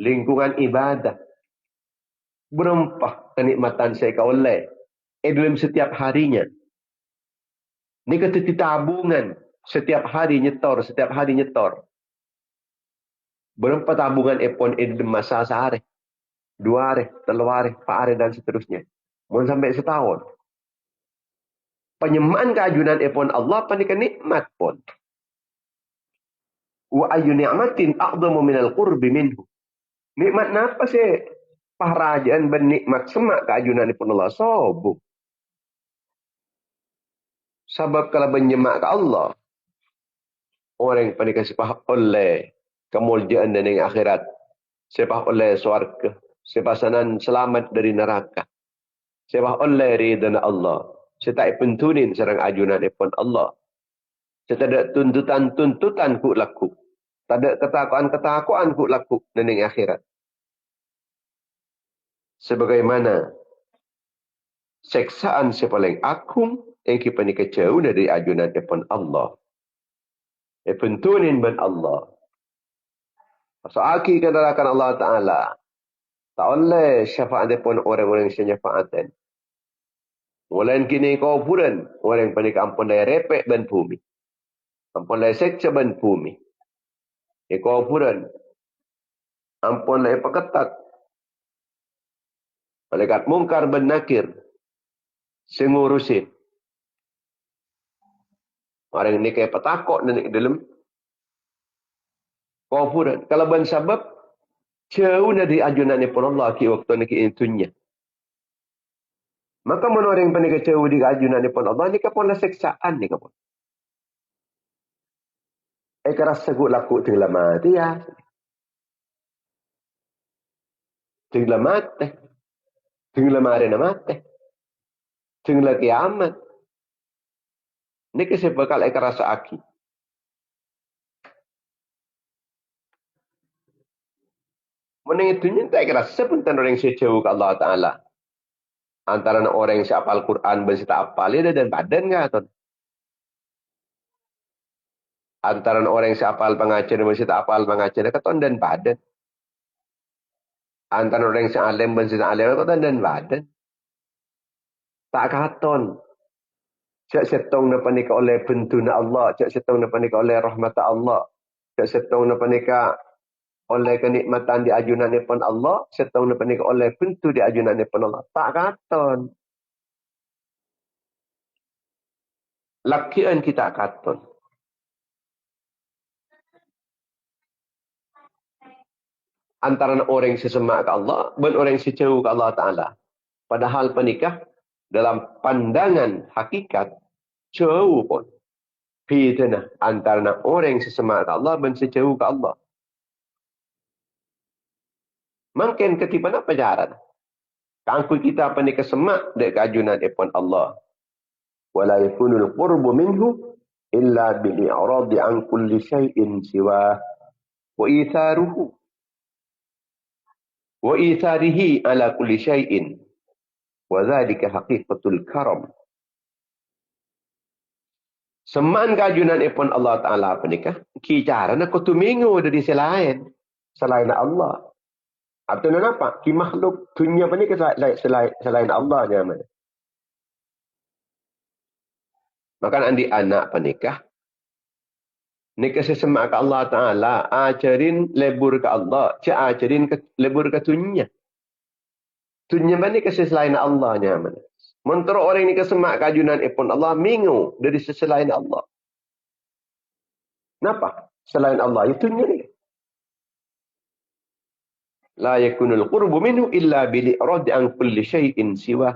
lingkungan ibadah berempah kenikmatan saya oleh dalam setiap harinya ni kata tabungan setiap hari nyetor berempat tabungan epon dalam masa sehari 2 hari 3 hari 4 hari dan seterusnya mau sampai setahun penyemaan keajunan epon Allah panikan nikmat pun wa ayyu ni'matin a'zamu minal qurbi minhu nikmat apa sih Pahrajaan bernikmat semak keajunan pun Allah sobu. Sebab kalau menyemak ke Allah, orang yang panik sepah oleh kemuliaan dan yang akhirat, sepah oleh suarga, sepah sanan selamat dari neraka, sepah oleh ridha Allah, setai pentunin serang ajunan pun Allah. Setada tuntutan-tuntutan ku laku. Tak ada ketakuan-ketakuan ku laku dan yang akhirat. Sebagaimana seksaan sepaling agung yang kita ni kecau dari ajunan depan Allah. Pentunin ben Allah. Pasal kandarakan Allah Ta'ala. Tak boleh syafaat depan orang-orang yang syafaatan. Mulain kini kau puran. Orang yang panik ampun daya repek ben bumi. Ampun daya seksa ben bumi. Kau puran. Ampun daya paketak. Malaikat mungkar ben nakir. Sengurusin. Orang ni kaya patakok na dalam kufuran. Kalau ban sebab jauh dari ajunan ni pun Allah ki waktu ni ki intunya. Maka mana orang panik jauh di ajunan ni pun Allah ni kapon la seksaan ni kapon. Keras segut laku tinggal mati ya. Tinggal mati. Tinggal mari na mati. Tinggal kiamat. Ni kasi bakal keras aki. Menang itu tak kira sepuntan orang sejauh ke Allah Ta'ala. Antara orang yang siapal Quran dan tak apal, dia dan badan kan? Antara orang yang siapal pengajar dan tak apal pengajar, kan dan badan. Antara orang yang sialim dan tak alim, kan dan badan. Tak katon. Cak setong na panika oleh bentuna Allah, cak setong na panika oleh rahmat Allah, cak setong na panika oleh kenikmatan di ajunan pun Allah, setong na panika oleh bentu di ajunan pun Allah. Tak katon. Lakian kita katon. Antara orang yang sesemak ke Allah dan orang yang sejauh ke Allah Ta'ala. Padahal penikah dalam pandangan hakikat jauh pun. Bidana antara orang yang sesemak ke Allah dan sejauh ke Allah. Mungkin ketipan apa jaran? Kangku kita penikah semak dek kajunan ipun Allah. Wala yakunul qurbu minhu illa bili'aradi an kulli syai'in siwa wa itharuhu. Wa itharihi ala kulli syai'in. Wa dhalika haqiqatul karam. Seman kajunan ipun Allah Ta'ala apa nikah? Kicara nak kutu minggu dari selain Allah. Apa apa? Ki makhluk dunia apa nikah selain Allah nyaman. Maka andi anak penikah. Nikah sesemak ke Allah Ta'ala. Ajarin lebur ke Allah. Cik ajarin lebur ke dunia. Dunia apa nikah selain Allah nyaman. Mentera orang ni kesemak kajunan ipun Allah minggu dari selain Allah. Kenapa? Selain Allah itu ni. La yakunul qurbu minhu illa bili'rad an kulli syai'in siwa.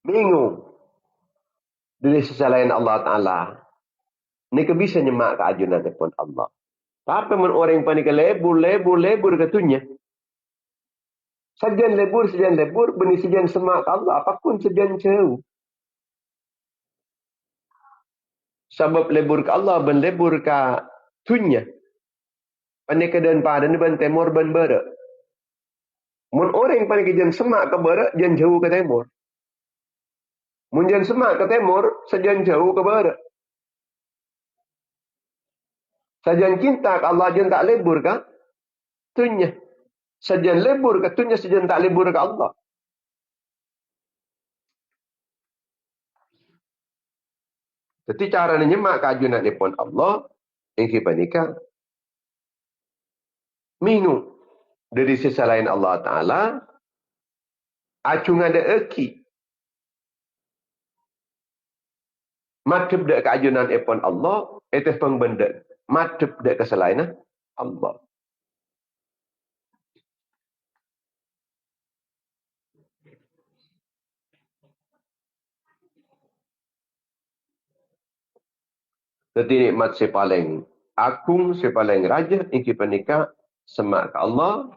Minggu dari selain Allah Ta'ala. Ni bisa nyemak kajunan ipun Allah. Tapi men orang panik lebur katunya. Sejan lebur, benih sejan semak Allah. Apapun sejan jauh. Sebab lebur ke Allah, ben lebur ke dunia. Panik ke dan padan, ben temur, ben barat. Mun orang panik jan semak ke barat, jan jauh ke timur. Mun jan semak ke timur, sejan jauh ke barat. Sejan cinta ke Allah, jan tak lebur ke dunia. Sejan lebur ke dunia, sejan tak lebur ke Allah. Jadi cara nyemak kajunan ni pun Allah, yang kita nikah, minggu dari sisi lain Allah Ta'ala, acung ada eki. Matub dek kajunan ni pun Allah, itu pengbenda. Matub dek keselainan Allah. Tetapi nikmat si paling agung, si paling raja, ingki penika semak ke Allah.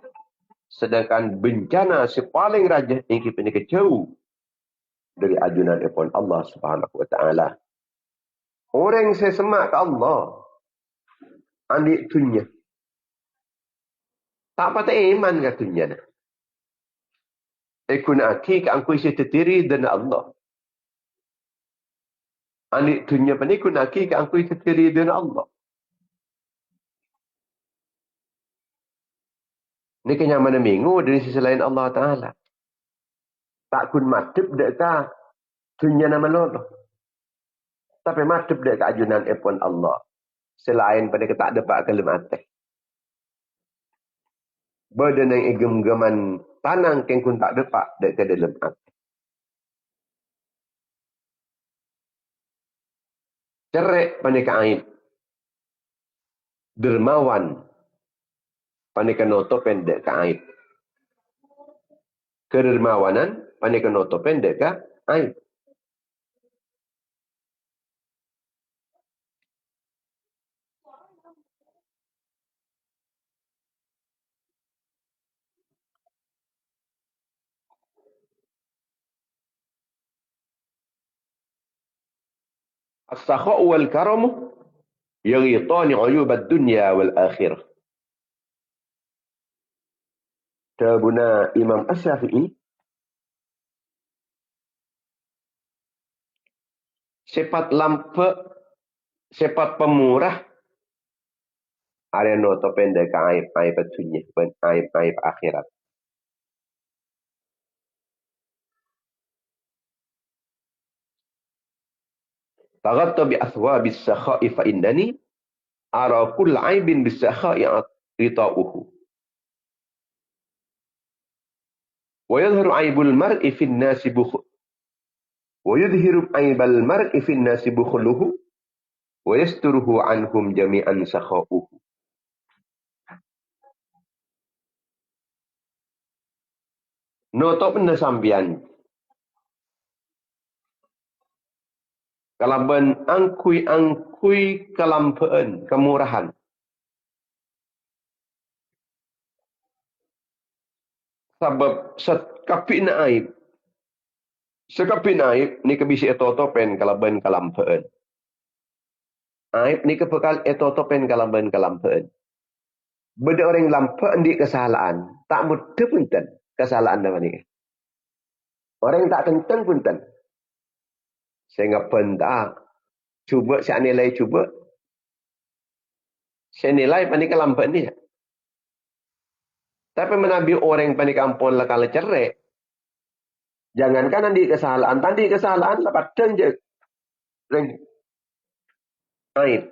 Sedangkan bencana si paling raja, ingki penika jauh dari ajunan ipon Allah Subhanahu wa taala. Orang yang semak ke Allah, andi dunia. Tak patah iman ke dunia. Ikun aki ke angkui si tetiri dan Allah. Andi dunia penikun aki ke angkui tetiri dan Allah. Ini kenyamanan minggu dari sisi lain Allah Ta'ala. Tak kun madep dekat dunia nama lolo. Tapi madep dekat ajunan ipon Allah. Selain pada tak dapat kelematan. Badan yang igem-geman tanang yang kun tak dapat dekat dalam hati. Cerai panika aib. Dermawan panika noto pendek ke aib. Kedermawanan panika noto pendek ke aib. As-sakha'u wal karamu yaghitani 'uyub ad-dunya wal akhirah. Tabuna Imam Asy-Syafi'i sifat lampe, sifat pemurah ada noto pendek aib-aib dunia dan aib-aib akhirat. Taghatta bi athwabi as-sakha'i fa innani ara kull aibin bis-sakha'i rita'uhu. Wa yadhharu aibul mar'i fi an-nasi bukhl. Wa yudhiru aibal mar'i fi an-nasi bukhluhu wa yasturuhu anhum jami'an sakha'uhu. Noto benda sambian. Kalaban angkui kelampaan, kemurahan. Sebab sekapin aib. Sekapin aib ni kebisi etotopen kalaban kelampaan. Aib ni kepekal etotopen kalaban kelampaan. Beda orang lampaan di kesalahan. Tak mudah punten kesalahan nama ni. Orang tak tentang punten. Sehingga pentak. Cuba saya nilai cuba. Saya nilai panik kelampaan ni. Tapi menabi orang panik ampun lah kalau cerai. Jangankan nanti kesalahan. Tadi kesalahan lah padang je. Reng aib.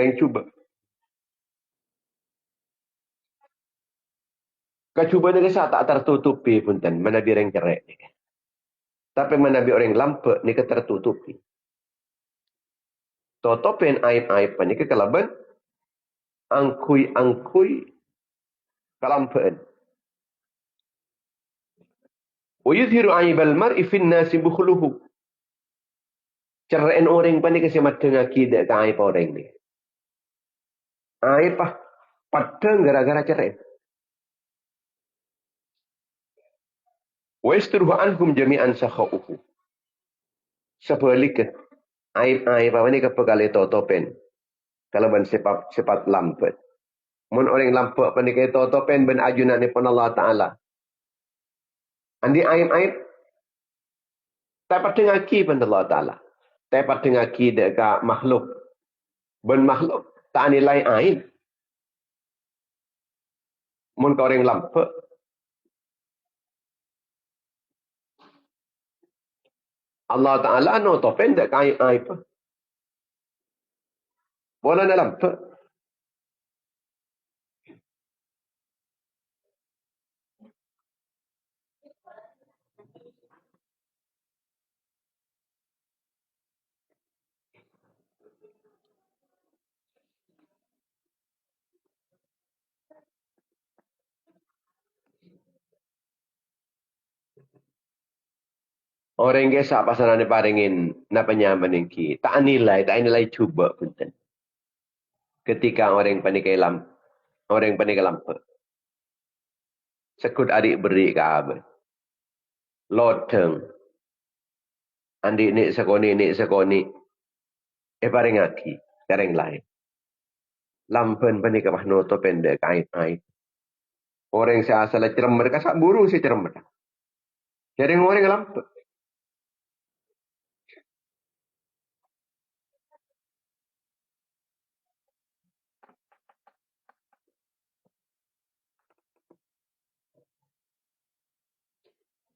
Reng cuba. Kecuba ni kisah tak tertutupi punten. Menabi reng cerai. Tapi menabi orang lampak ni tertutupi. Totopen aib-aib ni kekalaban. Angkui kelampaan. Wa aibal mar'i fin nasi bukhluhu. Cerain orang pani kasi madeng akidah ka aib orang ni. Aib padang gara-gara cerai. Wa yasturuhu anhum jami'an sakha'uhu. Sebaliknya, aib-aib apa ni kepekali totopen. Kalaban sifat lampat. Mun orang lampak apa ni kaya totopen ben ajunan ni pun Allah Ta'ala. Andi aib-aib. Dapat dengar ki pun Allah Ta'ala. Dapat dengar ki dekat makhluk. Ben makhluk tak nilai aib. Mun kau orang lampak. Allah Ta'ala no topen dekat aib-aib. Boleh nak lampak. Orang kesak pasaran paringin na penyaman yang ki. Tak nilai cuba punten. Ketika orang panikai lampu. Sekut adik beri ke abad. Loteng. Andi ni sekoni. Paring aki. Kareng lain. Lampen panikai mahno to pendek kait-kait. Orang saya asal cerem mereka sak buru si cerem mereka. Jadi orang lampu.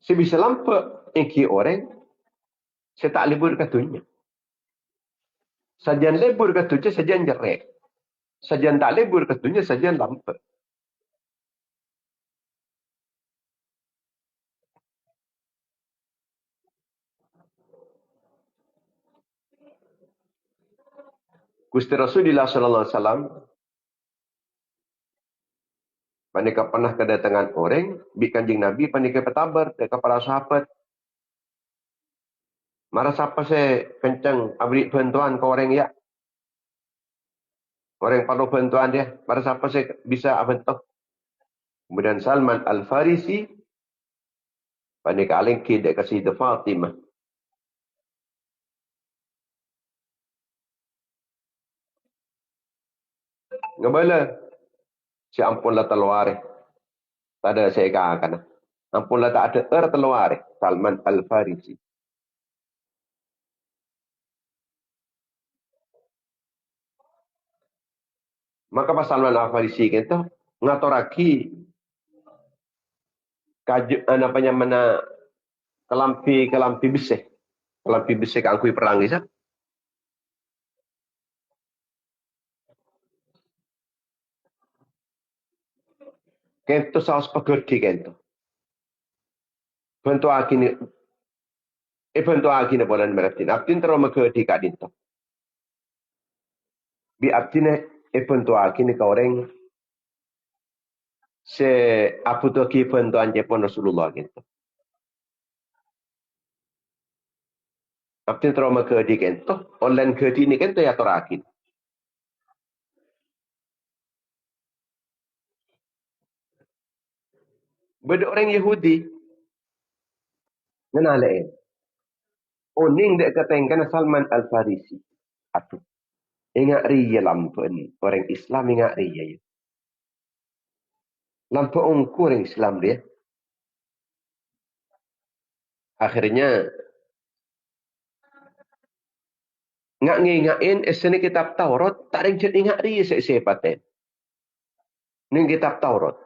Si bisa lampu. Iki orang. Saya tak libur katunya. Sajian libur katunya sajian jerek. Sajian tak libur katunya sajian lampu. Gusti Rasulullah sallallahu alaihi wasallam panika pernah kedatangan orang bi Kanjeng Nabi panika petabar dekat para sahabat. Mara siapa saya kencang abri bantuan ke orang ya. Orang perlu bantuan dia. Mara siapa saya bisa bantu. Kemudian Salman Al-Farisi panika alengki dekat Sayyidah Fatimah. Ngabala si ampunlah telware. Tak ada saya katakan. Ampunlah tak ada telware. Salman Al-Farisi. Maka pas Salman Al-Farisi itu ngatoraki namanya mana kelampi besi. Kelampi besi kangkui perang isa. Kento saus pagodi kento. Bantu akini bolan meratin. Abdin terus magodi ka dinto. Bi abdine bantu akini ka orang se aputo ki bantuan Jepun Rasulullah kento. Abdin terus magodi kento. Online godi ni kento ya torakin. Beda orang Yahudi ngenalain. Oning dek katengkan Salman Al-Farisi. Atuh. Ingat riya lampen. Orang Islam ingat riya. Lampu ongku orang Islam dia. Akhirnya ngain esene kitab Taurat tak ringcet ingat riya sepaten. Ning kitab Taurat.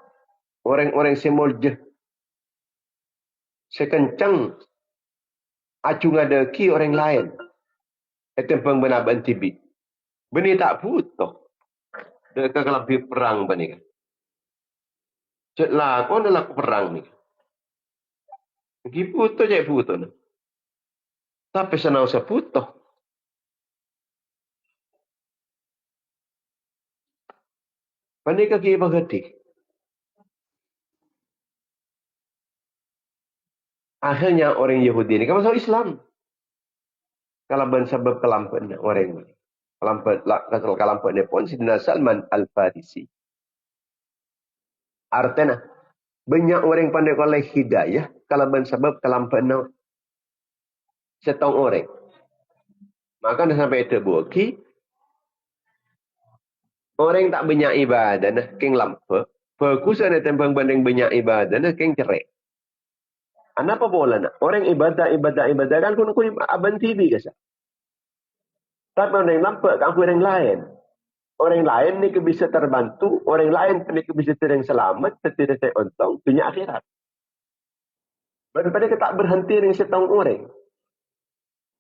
Orang-orang semolje. Sekencang acung ada ki orang lain. Etempang benar tibi. Beni tak butuh. Dekat lebih perang bani. Cek lah, kau nak perang ni. Gi butuh je butuh. Tapi sana usah butuh. Bani kaki bagati. Akhirnya orang Yahudi ini kan masuk Islam. Kalau sebab kelampan orang ini. Kelampan ini pun Sidina Salman Al-Farisi. Artinya, banyak orang pandai oleh hidayah kalau sebab kelampan setong orang. Maka sampai itu buki. Orang tak banyak ibadah, nah, keng lampu. Fokus ada tembang banding banyak ibadah, nah, keng cerai. Apa boleh nak? Orang ibadah kan kun aban TV kasa. Tapi orang nampak kan orang lain. Orang lain ni bisa terbantu, orang lain ni bisa terang selamat, tidak saya untung dunia akhirat. Daripada kita tak berhenti dengan setahun orang.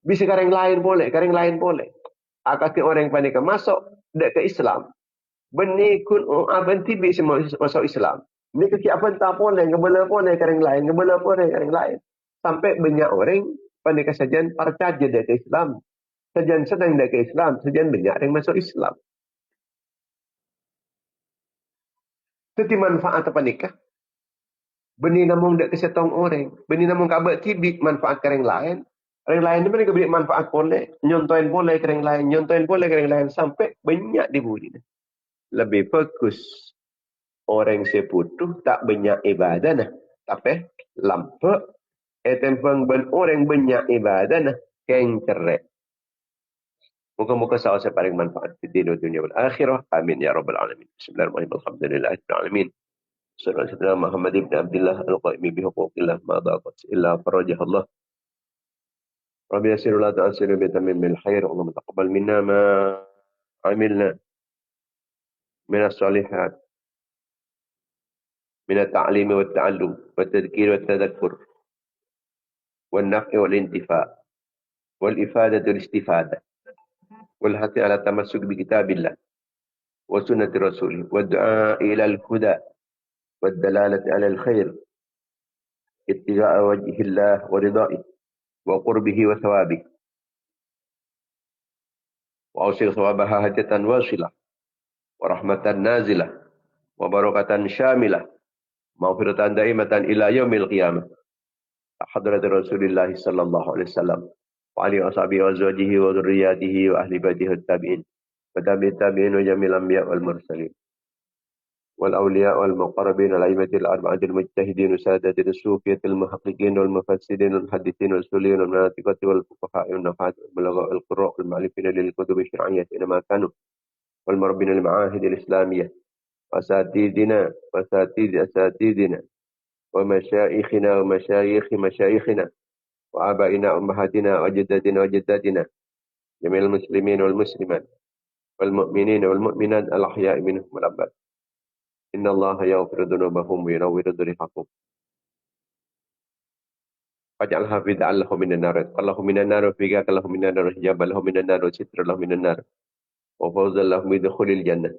Bisa orang lain boleh, orang lain boleh. Akak orang panik masuk dek ke Islam. Benih kun aban TV semua masuk Islam. Ni kaki apa tak boleh, ngebela boleh orang lain, ngebela boleh orang lain. Sampai banyak orang panik sajian percaya dari Islam. Sajian sedang dari Islam, sajian banyak yang masuk Islam. Itu manfaat apa nikah? Benih namung dek kesetong orang. Benih namung kabat tibik manfaat ke orang lain. Orang lain ni mereka beri manfaat boleh. Nyontoin boleh ke orang lain. Nyontoin boleh ke orang lain. Sampai banyak dibudi. lebih bagus orang seputuh tak banyak ibadah nah. Tapi lampu etempang ben orang banyak ibadah nah. Keng cerai. Muka-muka saya paling manfaat di dunia wal akhirah. Amin ya rabbal alamin. Bismillahirrahmanirrahim. Alhamdulillahirabbil alamin. Sallallahu alaihi Muhammad ibn Abdullah al-qaimi bi huquqillah ma daqat illa farajah Allah. Rabbi yassir la ta'sir bi tamim bil khair. Allahumma taqabbal minna ma amilna min as-salihat min at-ta'lim wa at-ta'allum wa at-tadhkir wa at-tadhakkur wal naf' wal intifa' wal ifadah wal istifadah wal hati ala tamassuk bi kitabillah wa sunnati rasulih wa du'a ila al-huda wa ad-dalalati ala al-khair ittiba'a wajhillah wa ridaihi wa qurbihi wa thawabihi wa awsil thawabaha hajatan wasilah wa rahmatan nazilah wa barakatan syamilah maghfiratan daimatan ila yaumil qiyamah hadrat Rasulullah sallallahu alaihi wasallam wa alihi washabihi wa azwajihi wa dzurriyyatihi wa ahli baitihi tabi'in wa tabi'in wa jamil anbiya wal mursalin wal awliya wal muqarrabin al aimatil arba'atil mujtahidin wa sadatil sufiyatil muhaqqiqin wal mufassirin wal muhaddithin wal usuliyin wal manatiqati wal fuqaha wal nafat wal balagha wal qurra wal mu'allifin lil kutub syar'iyyah inma kanu wal murabbin al ma'ahid al islamiyyah وأساتذتنا أساتذنا ومشايخنا ومشايخ مشايخنا وآبائنا وأمهاتنا وجداتنا وجداتنا جميع المسلمين والمسلمات والمؤمنين والمؤمنات الأحياء منهم والأموات إن الله يغفر ذنوبهم وينور ضريحهم واجعل حافظا له من النار الله من النار وفقاك له من النار وحجابا له من النار وستر له من النار وفوزا له بدخول الجنة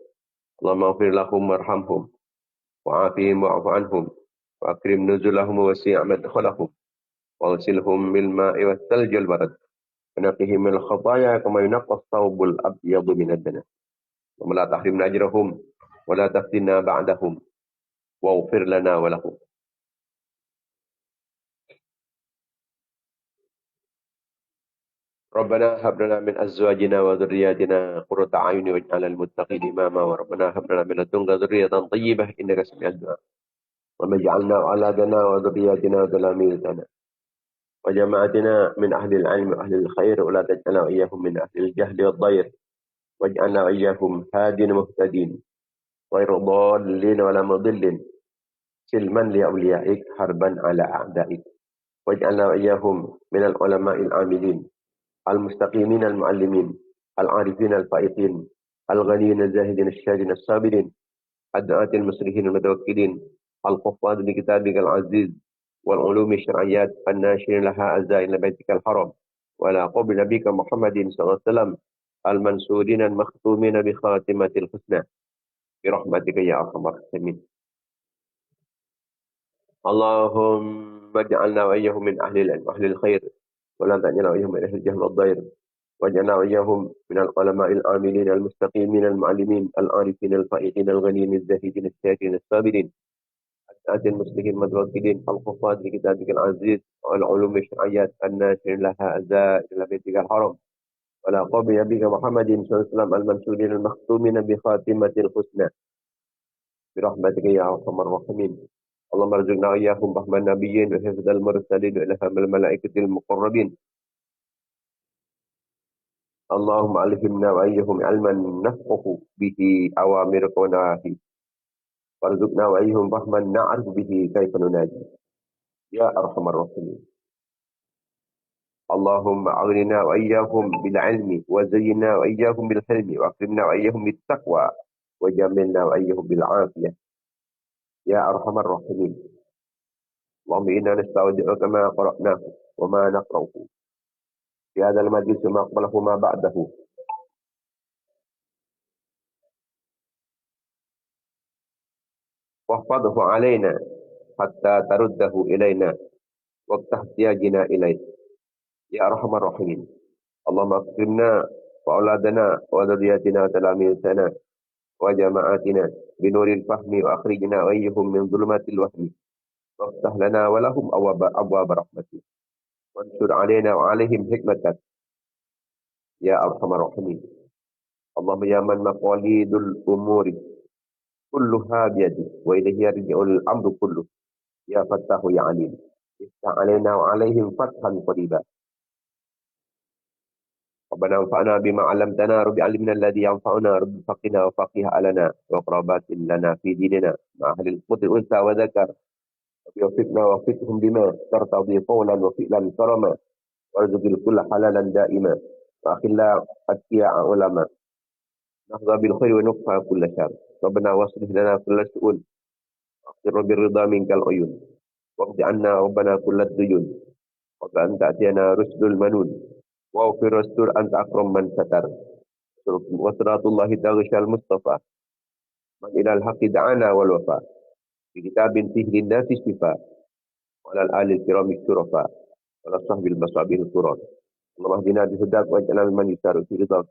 اللهم اغفر لهم وارحمهم وعافهم واعف عنهم وأكرم نزلهم ووسع مدخلهم واغسلهم بالماء والثلج والبرد ونقهم من الخطايا كما ينقى الثوب الأبيض من الدنس ولا تحرمنا أجرهم ولا تفتنا بعدهم واغفر لنا ولهم ربنا هب لنا من أزواجنا وذرياتنا قرة أعين واجعلنا للمتقين إماما وربنا هب لنا من لدنك ذرية طيبة إنك سميع الدعاء وجعلنا أولادنا وذرياتنا وتلاميذنا وجماعتنا من أهل العلم وأهل الخير ولا تجعلنا وإياهم من أهل الجهل والضير واجعلنا وإياهم هادين مهتدين غير ضالين ولا مضل سلما لأوليائك حربا على أعدائك واجعلنا وإياهم من العلماء العاملين المستقيمين المعلمين العارفين الفائقين الغنيين الزاهدين الشاهدين الصابرين الدعاة المصلحين المتوكلين الحفاظ لكتابك العزيز والعلوم الشرعيات الناشرين لها أزاء إلى بيتك الحرام ولا قبل نبيك محمد صلى الله عليه وسلم المنصورين المختومين بخاتمة الحسنى برحمتك يا أرحم الراحمين اللهم اجعلنا وإياهم من أهل العلم وأهل الخير ولا تجعلنا وإياهم من أهل الجهل والضير واجعلنا وإياهم من العلماء العاملين المستقيمين المعلمين العارفين الفائقين الغنيين الزاهدين الشاكرين الصابرين الآتي المسلمين المتوكلين الحفاظ لكتابك العزيز والعلوم الشرعيات الناشرين لها أزاء إلى بيتك الحرام ولا قوم نبيك محمد صلى الله عليه وسلم المنشورين المختومين بخاتمة الحسنى برحمتك يا أرحم الراحمين اللهم ارزقنا وإياهم فهم النبيين وحفظ المرسلين وإلهام الملائكة المقربين اللهم ألهمنا وإياهم علما نفقه به أوامرك ونواهيك وارزقنا وإياهم فهما نعرف به كيف نناجي يا أرحم الراحمين اللهم أغننا وإياهم بالعلم وزينا وإياهم بالحلم وأكرمنا وإياهم بالتقوى وجملنا وإياهم بالعافية يا أرحم الراحمين اللهم إنا نستودعك ما قرأناه وما نقرأه في هذا المجلس ما قبله ما بعده واحفظه علينا حتى ترده إلينا وقت احتياجنا إليه يا أرحم الراحمين اللهم أكرمنا وأولادنا وذرياتنا وتلاميذنا وجماعاتنا بنور الفهم وأخرجنا وإياهم من ظلمات الوهم وافتح لنا ولهم أبواب رحمتك وانشر علينا وعليهم حكمتك يا أرحم الراحمين اللهم يا من مقاليد الأمور كلها بيدك وإليه يرجع الأمر كله يا فتاح يا عليم افتح علينا وعليهم فتحا قريبا ربنا انفعنا بما علمتنا رب علمنا الذي ينفعنا رب فقنا وفقه لنا وقرابات لنا في ديننا مع أهل القدر أنثى وذكر وفقنا وفقهم بما ترتضي قولا وفعلا كرما وارزق الكل حلالا دائما وأخلا أتقياء علماء نهضى بالخير ونكفى كل شر ربنا واصلح لنا كل سؤال اغفر بالرضا منك العيون واقض عنا ربنا كل الديون وأن تأتينا رشد المنون واغفر واستر أنت أكرم من ستر وصراط الله تغشى المصطفى من إلى الحق دعانا والوفاء في كتاب فيه للناس الشفاء وعلى الآل الكرام الشرفاء وعلى الصحب المصابين القرآن اللهم اهدنا بهداك واجعلنا ممن يسار في رضاك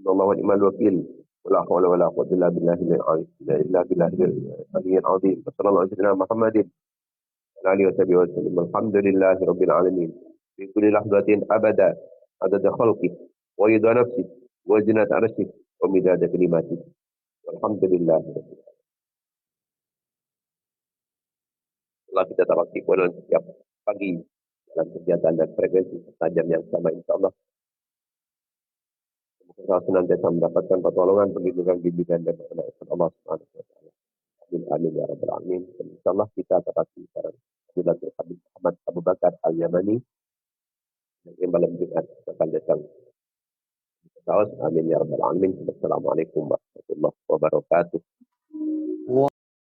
إن الله ونعم الوكيل ولا حول ولا قوة إلا بالله العظيم إلا بالله العلي العظيم وصلى الله على سيدنا محمد وعلى آله وصحبه وسلم الحمد لله رب العالمين في كل لحظة أبدا عدد خلقك ورضا نفسك وزنة عرشك ومداد كلماتك والحمد لله. Setelah kita tarawih dalam setiap pagi dalam kegiatan dan frekuensi tajam yang sama, insya Allah kita senantiasa mendapatkan pertolongan, perlindungan, bimbingan dan perkenan Allah Subhanahu wa taala. Amin amin ya rabbal alamin. Dan insyaallah kita tepati sekarang Fadilatul Habib Ahmad Abu Bakar Al-Yamani yang malam Jumat akan datang. Amin ya rabbal alamin. Wassalamualaikum warahmatullahi wabarakatuh.